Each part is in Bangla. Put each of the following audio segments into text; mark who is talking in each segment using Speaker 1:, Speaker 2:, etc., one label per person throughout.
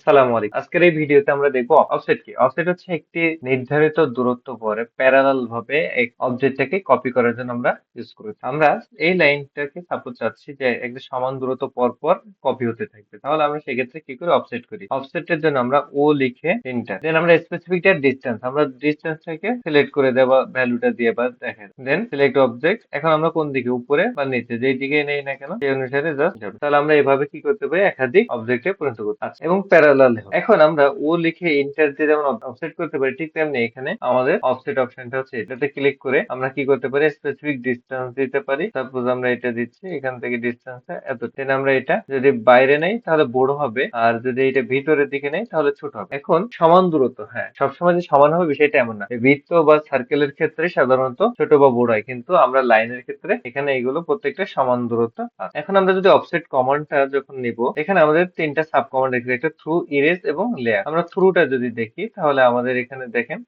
Speaker 1: আসসালামু আলাইকুম। আজকের এই ভিডিওতে আমরা দেখব অফসেট কি। অফসেট হচ্ছে একটি নির্ধারিত দূরত্ব পরে প্যারালাল ভাবে এক অবজেক্টটাকে কপি করার জন্য আমরা ইউজ করি। আমরা এই লাইনটাকে সাপোজ চাচ্ছি যে একটা সমান দূরত্ব পর পর কপি হতে থাকবে। তাহলে আমরা সেক্ষেত্রে কি করি, অফসেট করি। অফসেটের জন্য আমরা ও লিখে এন্টার, দেন আমরা স্পেসিফিকটা ডিসটেন্স, আমরা ডিসটেন্সটাকে সিলেক্ট করে দেওয়া ভ্যালুটা দিয়ে বা দেখেন, দেন সিলেক্ট অবজেক্ট। এখন আমরা কোন দিকে, উপরে বা নিচে, যেই দিকে নেই না কেন সেই অনুসারে জাস্ট যাবে। তাহলে আমরা এভাবে কি করতে পারি, একাধিক অবজেক্টে পরিণত করতে পারি। আচ্ছা, এবং প্যারালাল। এখন আমরা ও লিখে এন্টার দিয়ে যেমন অফসেট করতে পারি, ঠিক তেমনি এখানে আমাদের অফসেট অপশনটা হচ্ছে এটাতে ক্লিক করে আমরা কি করতে পারি, স্পেসিফিক ডিসটেন্স দিতে পারি। সাপোজ আমরা এটা দিচ্ছি, এখান থেকে ডিসটেন্স এত, দেন আমরা এটা যদি বাইরে নেই তাহলে বড় হবে, আর যদি এটা ভিতরের দিকে নেই তাহলে ছোট হবে। এখন সমান দূরত্ব, হ্যাঁ সবসময় যে সমান হবে বিষয়টা এমন না। বৃত্ত বা সার্কেলের ক্ষেত্রে সাধারণত ছোট বা বড় হয়, কিন্তু আমরা লাইনের ক্ষেত্রে এখানে এগুলো প্রত্যেকটা সমান দূরত্ব আছে। এখন আমরা যদি অফসেট কমান্ডটা যখন নিব, এখানে আমাদের তিনটা সাব কমান্ড রেখেছে, একটা থ্রু, ইরেজ এবং লেয়ার। আমরা থ্রুটা যদি দেখি তাহলে আমাদের এখানে দেখেন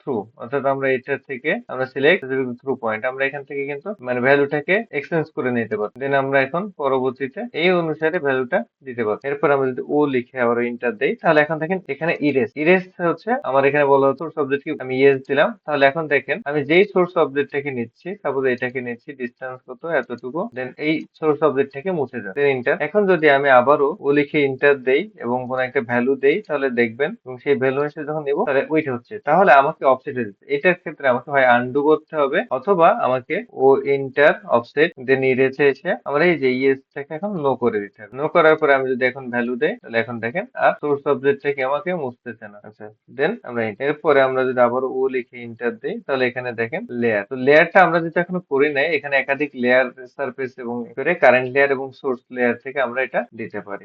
Speaker 1: থ্রু, অর্থাৎ আমরা এটা থেকে আমরা সিলেক্ট থ্রু পয়েন্ট, আমরা এখান থেকে কিন্তু মানে ভ্যালুটাকে এক্সচেঞ্জ করে নিতে পারি। দেন আমরা এখন পরবর্তীতে এই অনুসারে ভ্যালুটা দিতে পারি। এরপর আমরা যদি ও লিখে আবার ইন্টার দেই, তাহলে এখন দেখেন এখানে ইরেজ, ইরেজ হচ্ছে আমার এখানে বলা হতো সোর্স অবজেক্ট কি, আমি ইয়েস দিলাম। তাহলে এখন দেখেন আমি যেই সোর্স অবজেক্টটাকে নিচ্ছি, সাপোজ এটাকে নিচ্ছি, ডিসটেন্স কত এতটুকু, দেন এই সোর্স অবজেক্ট থেকে মুছে যায়, দেন ইন্টার। এখন যদি আমি আবারও ও লিখে ইন্টার দেই এবং কোন একটা ভ্যালু দেই, তাহলে দেখবেন এবং সেই ভ্যালু এসে যখন নিব তাহলে ওইটা হচ্ছে, তাহলে আমাকে অফসেট দিচ্ছে। এটার ক্ষেত্রে আমাকে হয় আনডু করতে হবে, অথবা আমাকে ও ইন্টার অফসেট দেন ইরেজে এসে আমরা এই যে ইয়েসটাকে এখন নো করে দিতে হবে। নো করার পরে আমি যদি এখন ভ্যালু দেই, তাহলে এখন দেখেন আর সোর্স অবজেক্টটাকে আমাকে মুছতেছে না। আচ্ছা, দেন আমরা এরপরে আমরা যদি আবার ও লিখে ইন্টার দেই, তাহলে এখানে দেখেন লেয়ার। তো লেয়ারটা আমরা যেটা এখনো করি নাই, এখানে একাধিক লেয়ার, সারফেস এবং করে কারেন্ট লেয়ার এবং সোর্স লেয়ার থেকে আমরা এটা দিতে পারি।